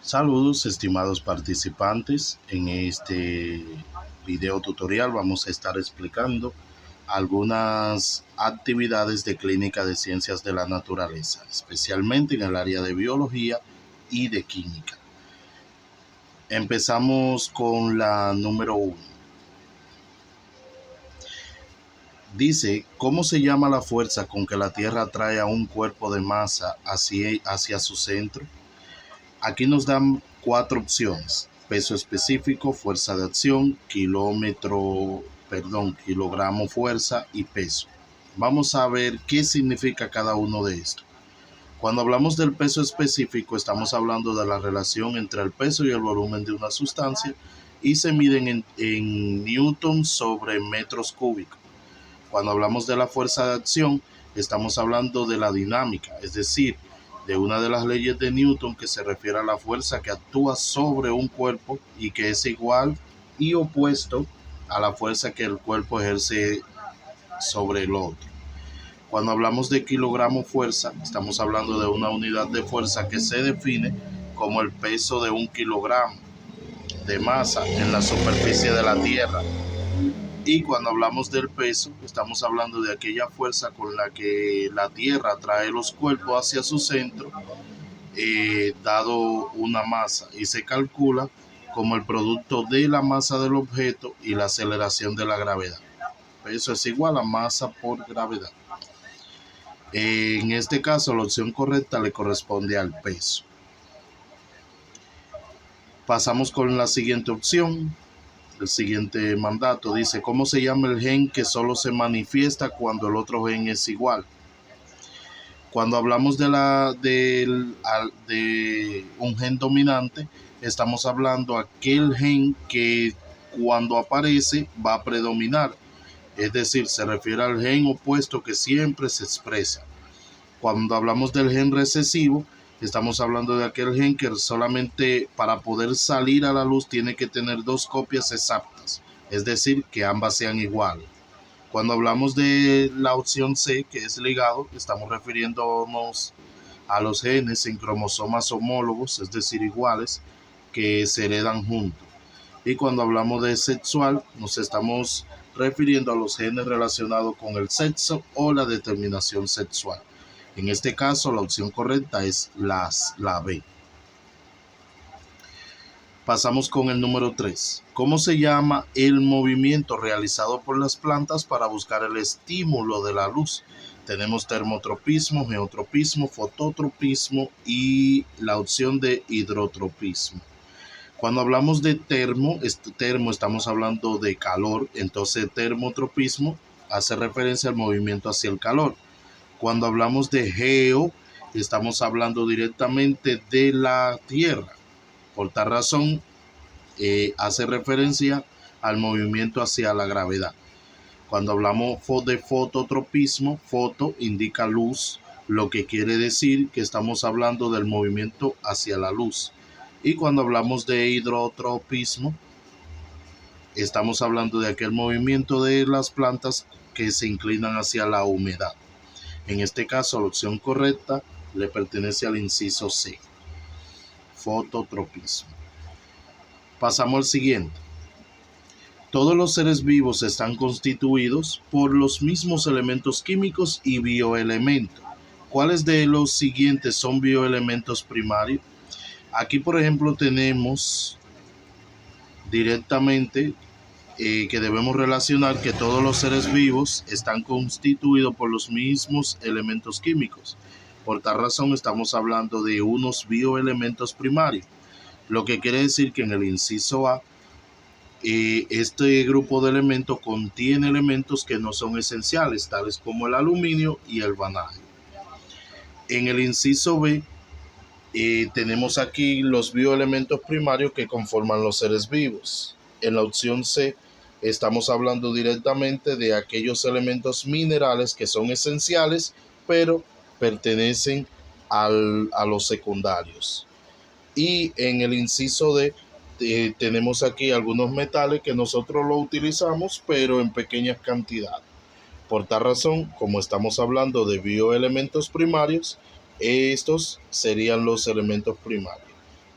Saludos estimados participantes, en este video tutorial vamos a estar explicando algunas actividades de clínica de ciencias de la naturaleza, especialmente en el área de biología y de química. Empezamos con la número 1. Dice, ¿cómo se llama la fuerza con que la Tierra atrae a un cuerpo de masa hacia su centro? Aquí nos dan 4 opciones: peso específico, fuerza de acción, kilogramo fuerza y peso. Vamos a ver qué significa cada uno de estos. Cuando hablamos del peso específico, estamos hablando de la relación entre el peso y el volumen de una sustancia y se miden en newtons sobre metros cúbicos. Cuando hablamos de la fuerza de acción, estamos hablando de la dinámica, es decir, de una de las leyes de Newton que se refiere a la fuerza que actúa sobre un cuerpo y que es igual y opuesto a la fuerza que el cuerpo ejerce sobre el otro. Cuando hablamos de kilogramo fuerza, estamos hablando de una unidad de fuerza que se define como el peso de un kilogramo de masa en la superficie de la Tierra. Y cuando hablamos del peso, estamos hablando de aquella fuerza con la que la Tierra trae los cuerpos hacia su centro, dado una masa, y se calcula como el producto de la masa del objeto y la aceleración de la gravedad. Peso es igual a masa por gravedad. En este caso, la opción correcta le corresponde al peso. Pasamos con la siguiente opción. El siguiente mandato dice, ¿cómo se llama el gen que solo se manifiesta cuando el otro gen es igual? Cuando hablamos de un gen dominante, estamos hablando de aquel gen que cuando aparece va a predominar. Es decir, se refiere al gen opuesto que siempre se expresa. Cuando hablamos del gen recesivo, estamos hablando de aquel gen que solamente para poder salir a la luz tiene que tener 2 copias exactas, es decir, que ambas sean iguales. Cuando hablamos de la opción C, que es ligado, estamos refiriéndonos a los genes en cromosomas homólogos, es decir, iguales, que se heredan juntos. Y cuando hablamos de sexual, nos estamos refiriendo a los genes relacionados con el sexo o la determinación sexual. En este caso, la opción correcta es la B. Pasamos con el número 3. ¿Cómo se llama el movimiento realizado por las plantas para buscar el estímulo de la luz? Tenemos termotropismo, geotropismo, fototropismo y la opción de hidrotropismo. Cuando hablamos de termo estamos hablando de calor, entonces termotropismo hace referencia al movimiento hacia el calor. Cuando hablamos de geo, estamos hablando directamente de la Tierra. Por tal razón, hace referencia al movimiento hacia la gravedad. Cuando hablamos de fototropismo, foto indica luz, lo que quiere decir que estamos hablando del movimiento hacia la luz. Y cuando hablamos de hidrotropismo, estamos hablando de aquel movimiento de las plantas que se inclinan hacia la humedad. En este caso, la opción correcta le pertenece al inciso C, fototropismo. Pasamos al siguiente. Todos los seres vivos están constituidos por los mismos elementos químicos y bioelementos. ¿Cuáles de los siguientes son bioelementos primarios? Aquí, por ejemplo, tenemos directamente que debemos relacionar que todos los seres vivos están constituidos por los mismos elementos químicos. Por tal razón estamos hablando de unos bioelementos primarios, lo que quiere decir que en el inciso A, este grupo de elementos contiene elementos que no son esenciales, tales como el aluminio y el vanadio. En el inciso B, tenemos aquí los bioelementos primarios que conforman los seres vivos. En la opción C, estamos hablando directamente de aquellos elementos minerales que son esenciales, pero pertenecen a los secundarios. Y en el inciso D, tenemos aquí algunos metales que nosotros lo utilizamos, pero en pequeñas cantidades. Por tal razón, como estamos hablando de bioelementos primarios, estos serían los elementos primarios.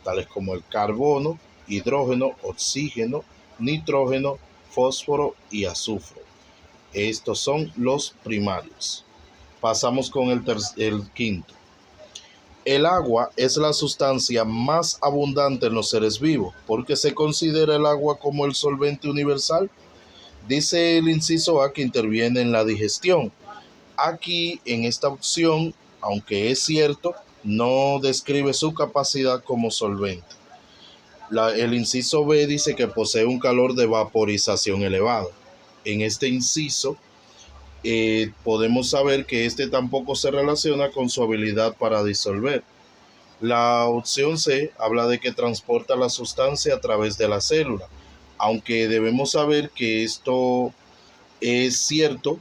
tales como el carbono, hidrógeno, oxígeno, nitrógeno, fósforo y azufre. Estos son los primarios. Pasamos con el quinto. El agua es la sustancia más abundante en los seres vivos, porque se considera el agua como el solvente universal. Dice el inciso A que interviene en la digestión. Aquí, en esta opción, aunque es cierto, no describe su capacidad como solvente. El inciso B dice que posee un calor de vaporización elevado. En este inciso, podemos saber que este tampoco se relaciona con su habilidad para disolver. La opción C habla de que transporta la sustancia a través de la célula, aunque debemos saber que esto es cierto.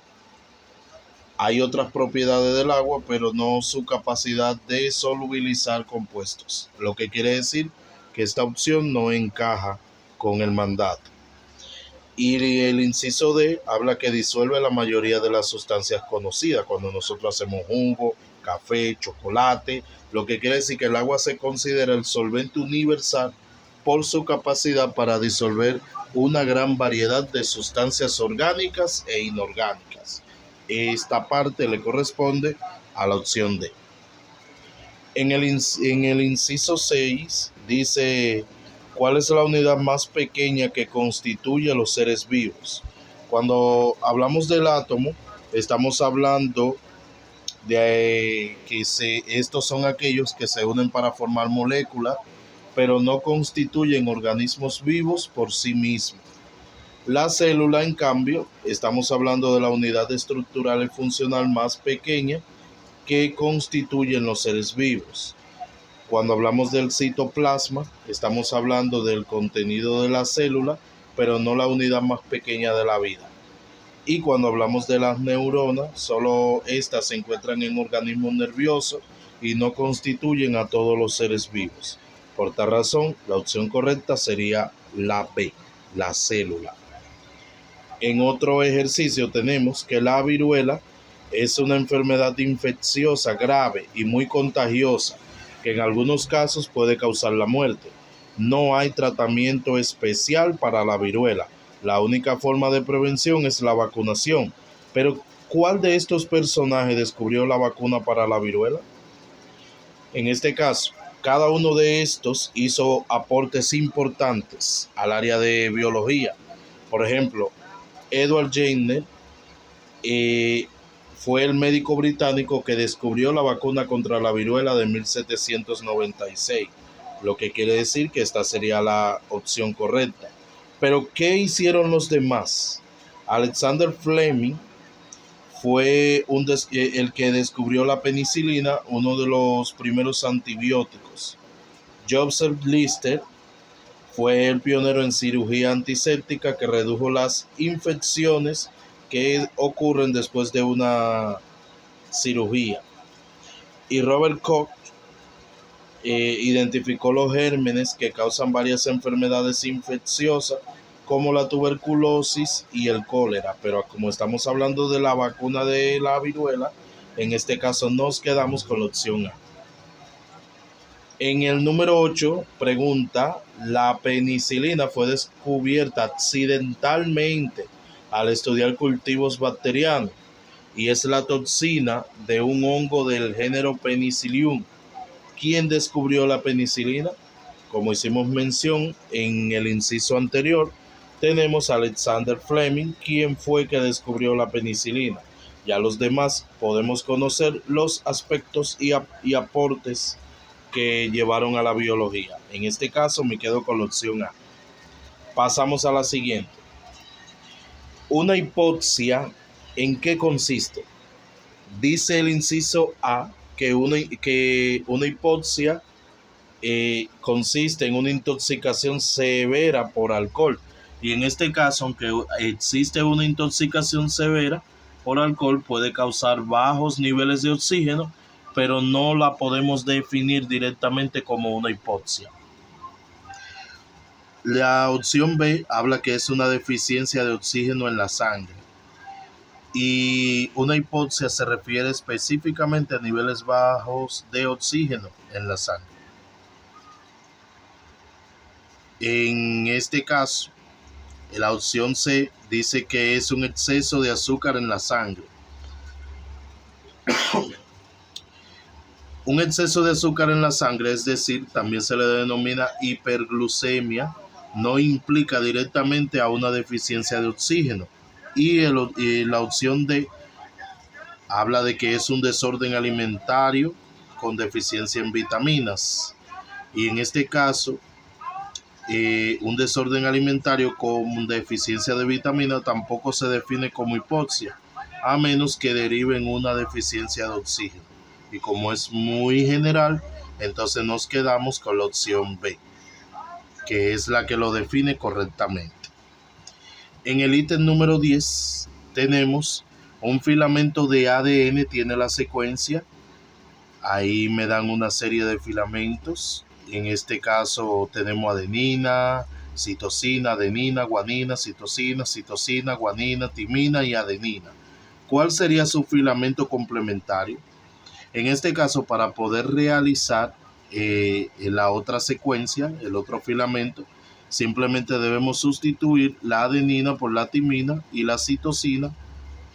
Hay otras propiedades del agua, pero no su capacidad de solubilizar compuestos, lo que quiere decir que esta opción no encaja con el mandato. Y el inciso D habla que disuelve la mayoría de las sustancias conocidas cuando nosotros hacemos jugo, café, chocolate, lo que quiere decir que el agua se considera el solvente universal por su capacidad para disolver una gran variedad de sustancias orgánicas e inorgánicas. Esta parte le corresponde a la opción D. En el inciso 6 dice: ¿cuál es la unidad más pequeña que constituye a los seres vivos? Cuando hablamos del átomo, estamos hablando de que estos son aquellos que se unen para formar moléculas, pero no constituyen organismos vivos por sí mismos. La célula, en cambio, estamos hablando de la unidad estructural y funcional más pequeña que constituyen los seres vivos. Cuando hablamos del citoplasma, estamos hablando del contenido de la célula, pero no la unidad más pequeña de la vida. Y cuando hablamos de las neuronas, solo estas se encuentran en organismos nerviosos y no constituyen a todos los seres vivos. Por tal razón, la opción correcta sería la B, la célula. En otro ejercicio tenemos que la viruela es una enfermedad infecciosa grave y muy contagiosa que en algunos casos puede causar la muerte. No hay tratamiento especial para la viruela. La única forma de prevención es la vacunación. Pero, ¿cuál de estos personajes descubrió la vacuna para la viruela? En este caso, cada uno de estos hizo aportes importantes al área de biología. Por ejemplo, Edward Jenner fue el médico británico que descubrió la vacuna contra la viruela de 1796, lo que quiere decir que esta sería la opción correcta. Pero, ¿qué hicieron los demás? Alexander Fleming fue el que descubrió la penicilina, uno de los primeros antibióticos. Joseph Lister fue el pionero en cirugía antiséptica que redujo las infecciones que ocurren después de una cirugía. Y Robert Koch identificó los gérmenes que causan varias enfermedades infecciosas como la tuberculosis y el cólera. Pero como estamos hablando de la vacuna de la viruela, en este caso nos quedamos con la opción A. En el número 8 pregunta: la penicilina fue descubierta accidentalmente al estudiar cultivos bacterianos y es la toxina de un hongo del género Penicillium. ¿Quién descubrió la penicilina? Como hicimos mención en el inciso anterior, tenemos a Alexander Fleming, quien fue que descubrió la penicilina. Ya los demás podemos conocer los aspectos y aportes que llevaron a la biología. En este caso me quedo con la opción A. Pasamos a la siguiente. Una hipoxia, ¿en qué consiste? Dice el inciso A que una hipoxia consiste en una intoxicación severa por alcohol. Y en este caso, aunque existe una intoxicación severa por alcohol, puede causar bajos niveles de oxígeno, pero no la podemos definir directamente como una hipoxia. La opción B habla que es una deficiencia de oxígeno en la sangre. Y una hipoxia se refiere específicamente a niveles bajos de oxígeno en la sangre. En este caso, la opción C dice que es un exceso de azúcar en la sangre. Un exceso de azúcar en la sangre, es decir, también se le denomina hiperglucemia, no implica directamente a una deficiencia de oxígeno. Y la opción D habla de que es un desorden alimentario con deficiencia en vitaminas. Y en este caso, un desorden alimentario con deficiencia de vitaminas tampoco se define como hipoxia, a menos que derive en una deficiencia de oxígeno. Y como es muy general, entonces nos quedamos con la opción B, que es la que lo define correctamente. En el ítem número 10 tenemos un filamento de ADN, tiene la secuencia. Ahí me dan una serie de filamentos. En este caso tenemos adenina, citosina, adenina, guanina, citosina, guanina, timina y adenina. ¿Cuál sería su filamento complementario? En este caso, para poder realizar la otra secuencia, el otro filamento, simplemente debemos sustituir la adenina por la timina y la citosina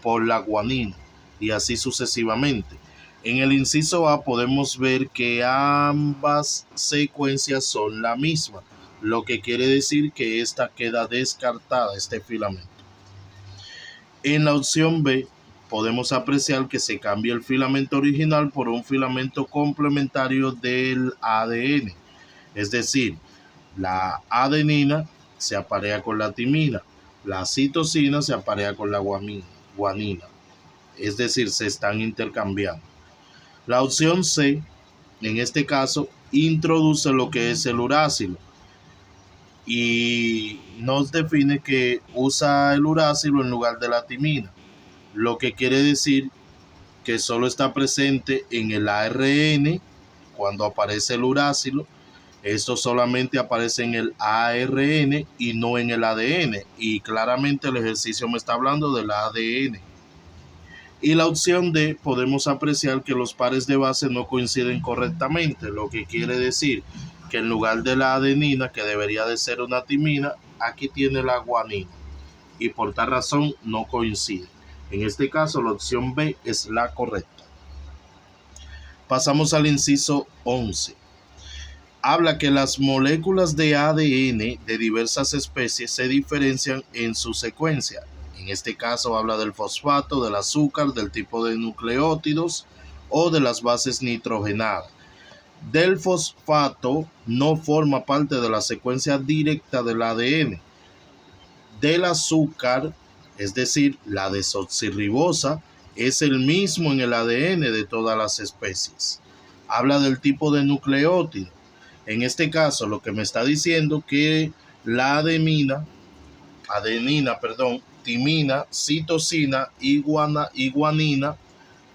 por la guanina, y así sucesivamente. En el inciso A podemos ver que ambas secuencias son la misma, lo que quiere decir que esta queda descartada, este filamento. En la opción B podemos apreciar que se cambia el filamento original por un filamento complementario del ADN, es decir, la adenina se aparea con la timina, la citosina se aparea con la guanina, es decir, se están intercambiando. La opción C, en este caso, introduce lo que es el uracilo y nos define que usa el uracilo en lugar de la timina, lo que quiere decir que solo está presente en el ARN cuando aparece el uracilo. Esto solamente aparece en el ARN y no en el ADN, y claramente el ejercicio me está hablando del ADN. Y la opción D, podemos apreciar que los pares de base no coinciden correctamente, lo que quiere decir que en lugar de la adenina, que debería de ser una timina, aquí tiene la guanina, y por tal razón no coincide. En este caso, la opción B es la correcta. Pasamos al inciso 11. Habla que las moléculas de ADN de diversas especies se diferencian en su secuencia. En este caso habla del fosfato, del azúcar, del tipo de nucleótidos o de las bases nitrogenadas. Del fosfato no forma parte de la secuencia directa del ADN. Del azúcar, es decir, la desoxirribosa, es el mismo en el ADN de todas las especies. Habla del tipo de nucleótido. En este caso, lo que me está diciendo que la timina, citosina y guanina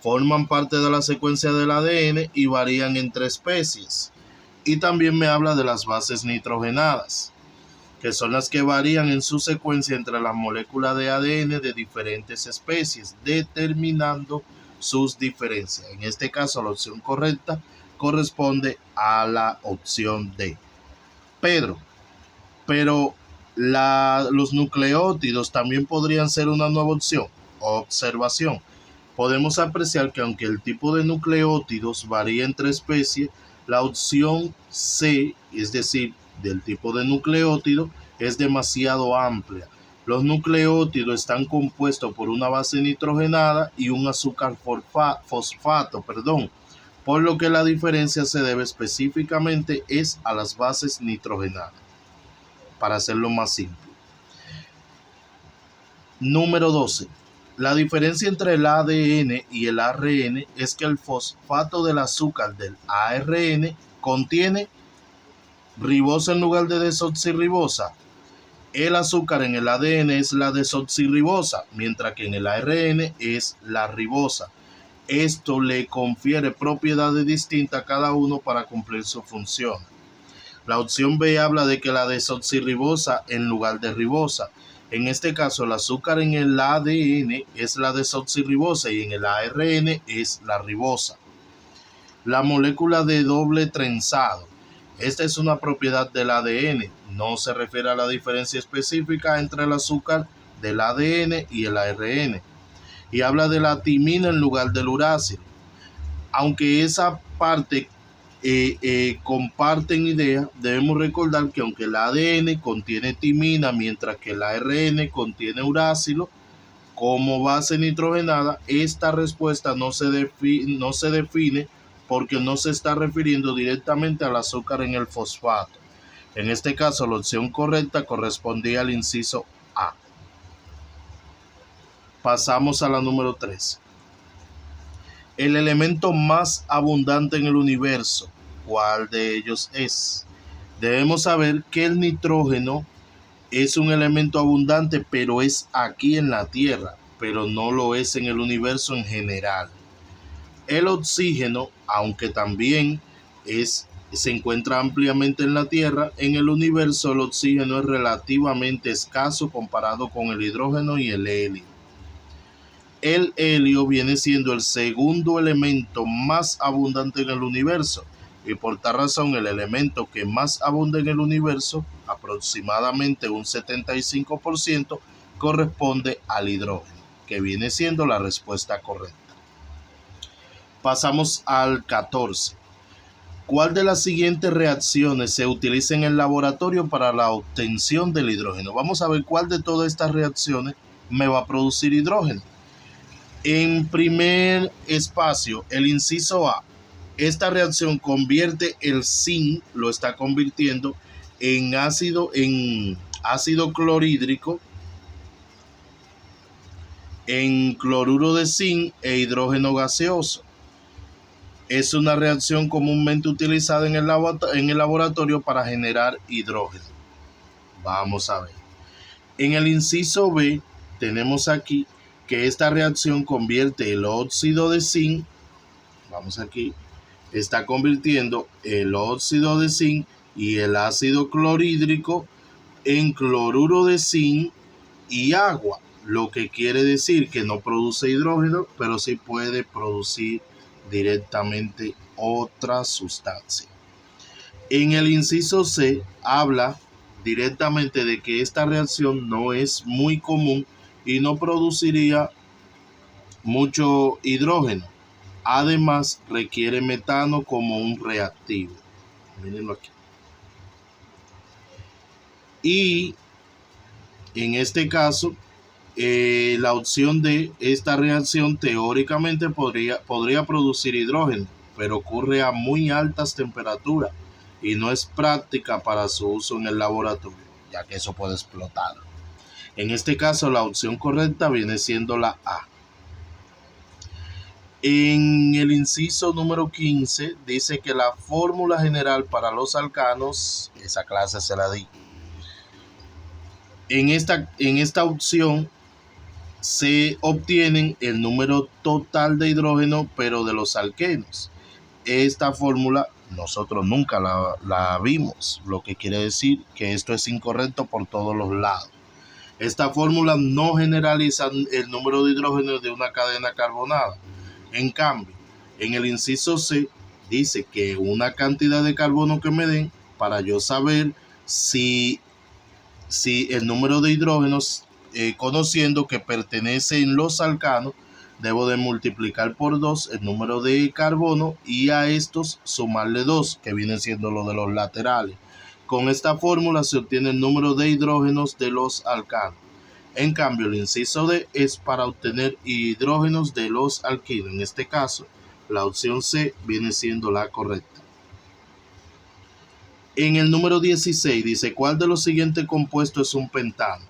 forman parte de la secuencia del ADN y varían entre especies. Y también me habla de las bases nitrogenadas, que son las que varían en su secuencia entre las moléculas de ADN de diferentes especies, determinando sus diferencias. En este caso, la opción correcta corresponde a la opción D. Pero los nucleótidos también podrían ser una nueva opción. Observación. Podemos apreciar que aunque el tipo de nucleótidos varía entre especies, la opción C, es decir, del tipo de nucleótido, es demasiado amplia. Los nucleótidos están compuestos por una base nitrogenada y un azúcar fosfato, por lo que la diferencia se debe específicamente es a las bases nitrogenadas, para hacerlo más simple. Número 12. La diferencia entre el ADN y el ARN es que el fosfato del azúcar del ARN contiene ribosa en lugar de desoxirribosa. El azúcar en el ADN es la desoxirribosa, mientras que en el ARN es la ribosa. Esto le confiere propiedades distintas a cada uno para cumplir su función. La opción B habla de que la desoxirribosa en lugar de ribosa. En este caso, el azúcar en el ADN es la desoxirribosa y en el ARN es la ribosa. La molécula de doble trenzado. Esta es una propiedad del ADN, no se refiere a la diferencia específica entre el azúcar del ADN y el ARN, y habla de la timina en lugar del urácilo. Aunque esa parte comparten idea, debemos recordar que aunque el ADN contiene timina mientras que el ARN contiene urácilo como base nitrogenada, esta respuesta no se define porque no se está refiriendo directamente al azúcar en el fosfato. En este caso, la opción correcta correspondía al inciso A. Pasamos a la número 3. El elemento más abundante en el universo, ¿cuál de ellos es? Debemos saber que el nitrógeno es un elemento abundante, pero es aquí en la Tierra, pero no lo es en el universo en general. El oxígeno, aunque también se encuentra ampliamente en la Tierra, en el universo el oxígeno es relativamente escaso comparado con el hidrógeno y el helio. El helio viene siendo el segundo elemento más abundante en el universo y por tal razón el elemento que más abunda en el universo, aproximadamente un 75%, corresponde al hidrógeno, que viene siendo la respuesta correcta. Pasamos al 14. ¿Cuál de las siguientes reacciones se utiliza en el laboratorio para la obtención del hidrógeno? Vamos a ver cuál de todas estas reacciones me va a producir hidrógeno. En primer espacio, el inciso A. Esta reacción convierte el zinc, lo está convirtiendo en ácido clorhídrico, en cloruro de zinc e hidrógeno gaseoso. Es una reacción comúnmente utilizada en el laboratorio para generar hidrógeno. Vamos a ver. En el inciso B tenemos aquí que esta reacción convierte el óxido de zinc, vamos aquí, está convirtiendo el óxido de zinc y el ácido clorhídrico en cloruro de zinc y agua, lo que quiere decir que no produce hidrógeno, pero sí puede producir directamente otra sustancia. En el inciso C habla directamente de que esta reacción no es muy común y no produciría mucho hidrógeno. Además, requiere metano como un reactivo. Mírenlo aquí. Y en este caso, la opción de esta reacción teóricamente podría producir hidrógeno, pero ocurre a muy altas temperaturas y no es práctica para su uso en el laboratorio, ya que eso puede explotar. En este caso, la opción correcta viene siendo la A. En el inciso número 15 dice que la fórmula general para los alcanos, esa clase se la di. En esta opción se obtienen el número total de hidrógeno, pero de los alquenos. Esta fórmula nosotros nunca la vimos, lo que quiere decir que esto es incorrecto por todos los lados. Esta fórmula no generaliza el número de hidrógeno de una cadena carbonada. En cambio, en el inciso C dice que una cantidad de carbono que me den para yo saber si el número de hidrógenos, conociendo que pertenecen los alcanos, debo de multiplicar por 2 el número de carbono y a estos sumarle 2, que viene siendo lo de los laterales. Con esta fórmula se obtiene el número de hidrógenos de los alcanos. En cambio, el inciso D es para obtener hidrógenos de los alquinos. En este caso, la opción C viene siendo la correcta. En el número 16 dice, ¿cuál de los siguientes compuestos es un pentano?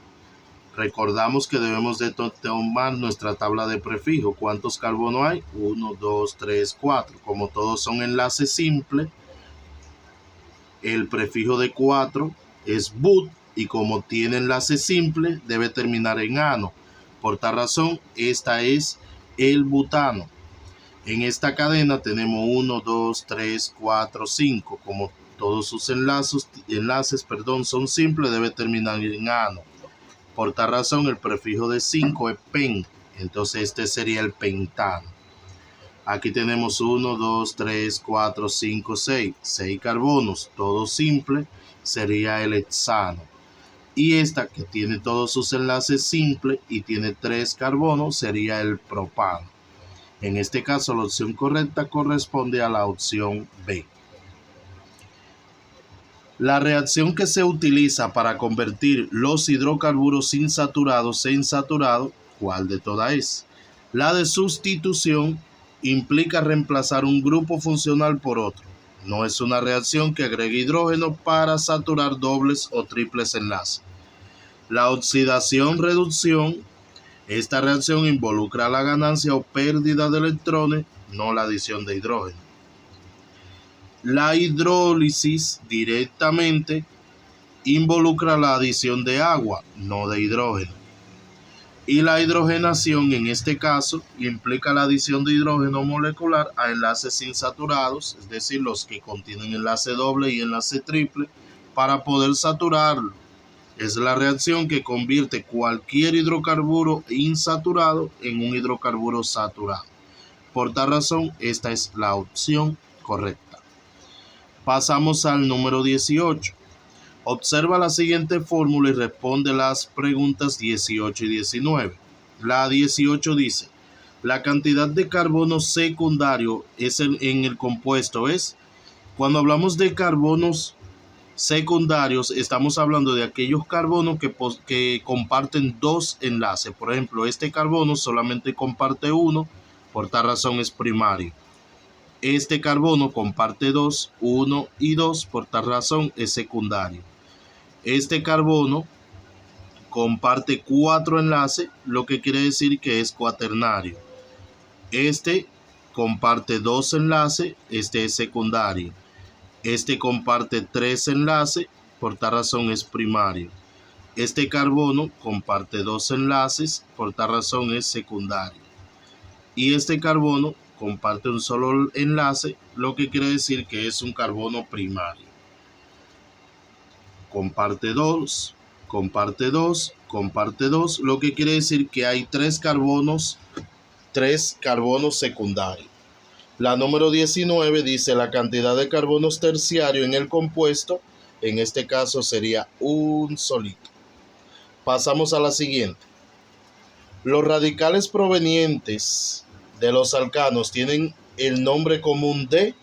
Recordamos que debemos de tomar nuestra tabla de prefijo. ¿Cuántos carbonos hay? 1, 2, 3, 4. Como todos son enlaces simples, el prefijo de 4 es but y como tiene enlace simple debe terminar en ano. Por tal razón, esta es el butano. En esta cadena tenemos 1, 2, 3, 4, 5. Como todos sus enlaces son simples, debe terminar en ano. Por tal razón, el prefijo de 5 es pen. Entonces este sería el pentano. Aquí tenemos 1, 2, 3, 4, 5, 6. 6 carbonos, todo simple, sería el hexano. Y esta que tiene todos sus enlaces simples y tiene 3 carbonos sería el propano. En este caso, la opción correcta corresponde a la opción B. La reacción que se utiliza para convertir los hidrocarburos insaturados en saturados, ¿cuál de todas es? La de sustitución implica reemplazar un grupo funcional por otro. No es una reacción que agregue hidrógeno para saturar dobles o triples enlaces. La oxidación-reducción, esta reacción involucra la ganancia o pérdida de electrones, no la adición de hidrógeno. La hidrólisis directamente involucra la adición de agua, no de hidrógeno. Y la hidrogenación en este caso implica la adición de hidrógeno molecular a enlaces insaturados, es decir, los que contienen enlace doble y enlace triple, para poder saturarlo. Es la reacción que convierte cualquier hidrocarburo insaturado en un hidrocarburo saturado. Por tal razón, esta es la opción correcta. Pasamos al número 18. Observa la siguiente fórmula y responde las preguntas 18 y 19. La 18 dice, la cantidad de carbono secundario en el compuesto es, cuando hablamos de carbonos secundarios, estamos hablando de aquellos carbonos que comparten dos enlaces. Por ejemplo, este carbono solamente comparte uno, por tal razón es primario. Este carbono comparte 2, 1 y 2, por tal razón es secundario. Este carbono comparte 4 enlaces, lo que quiere decir que es cuaternario. Este comparte 2 enlaces, este es secundario. Este comparte 3 enlaces, por tal razón es primario. Este carbono comparte 2 enlaces, por tal razón es secundario. Y este carbono comparte un solo enlace, lo que quiere decir que es un carbono primario. Comparte 2, comparte 2, comparte 2, lo que quiere decir que hay 3 carbonos secundarios. La número 19 dice la cantidad de carbonos terciarios en el compuesto, en este caso sería un solito. Pasamos a la siguiente. Los radicales provenientes de los alcanos tienen el nombre común de.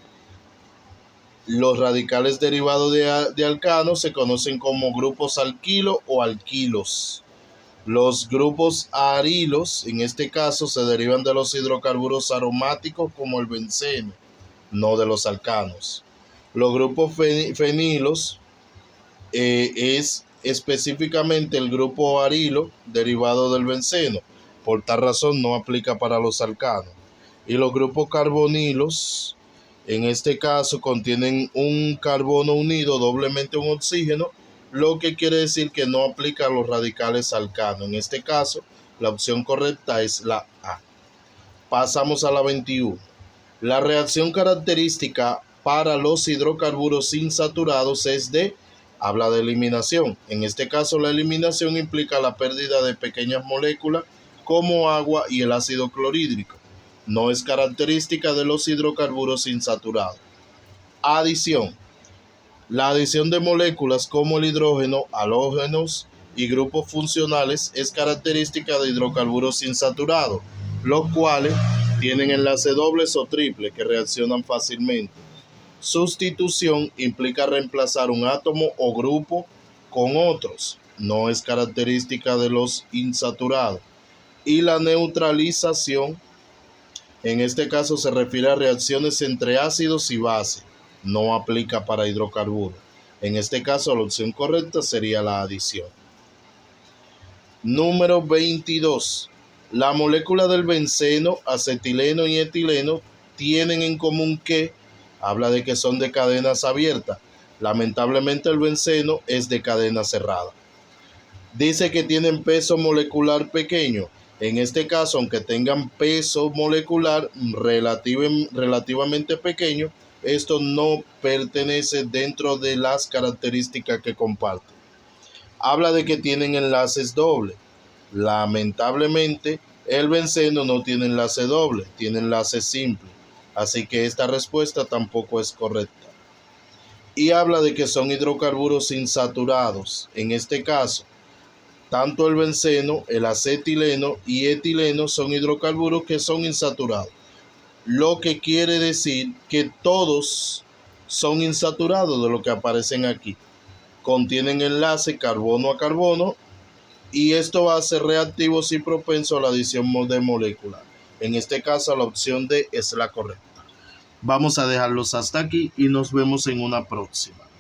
Los radicales derivados de alcano se conocen como grupos alquilo o alquilos. Los grupos arilos, en este caso, se derivan de los hidrocarburos aromáticos como el benceno, no de los alcanos. Los grupos fenilos es específicamente el grupo arilo derivado del benceno. Por tal razón no aplica para los alcanos. Y los grupos carbonilos, en este caso, contienen un carbono unido doblemente a un oxígeno, lo que quiere decir que no aplica a los radicales alcanos. En este caso, la opción correcta es la A. Pasamos a la 21. La reacción característica para los hidrocarburos insaturados es de, habla de eliminación. En este caso, la eliminación implica la pérdida de pequeñas moléculas como agua y el ácido clorhídrico. No es característica de los hidrocarburos insaturados. Adición. La adición de moléculas como el hidrógeno, halógenos y grupos funcionales es característica de hidrocarburos insaturados, los cuales tienen enlaces dobles o triples que reaccionan fácilmente. Sustitución implica reemplazar un átomo o grupo con otros. No es característica de los insaturados. Y la neutralización, en este caso se refiere a reacciones entre ácidos y bases. No aplica para hidrocarburos. En este caso, la opción correcta sería la adición. Número 22. La molécula del benceno, acetileno y etileno tienen en común que, habla de que son de cadenas abiertas. Lamentablemente el benceno es de cadena cerrada. Dice que tienen peso molecular pequeño. En este caso, aunque tengan peso molecular relativamente pequeño, esto no pertenece dentro de las características que comparten. Habla de que tienen enlaces dobles. Lamentablemente, El benceno no tiene enlace doble, tiene enlace simple, así que esta respuesta tampoco es correcta. Y habla de que son hidrocarburos insaturados. En este caso, tanto el benceno, el acetileno y etileno son hidrocarburos que son insaturados, lo que quiere decir que todos son insaturados de lo que aparecen aquí. Contienen enlace carbono a carbono y esto va a ser reactivos y propenso a la adición de moléculas. En este caso, la opción D es la correcta. Vamos a dejarlos hasta aquí y nos vemos en una próxima.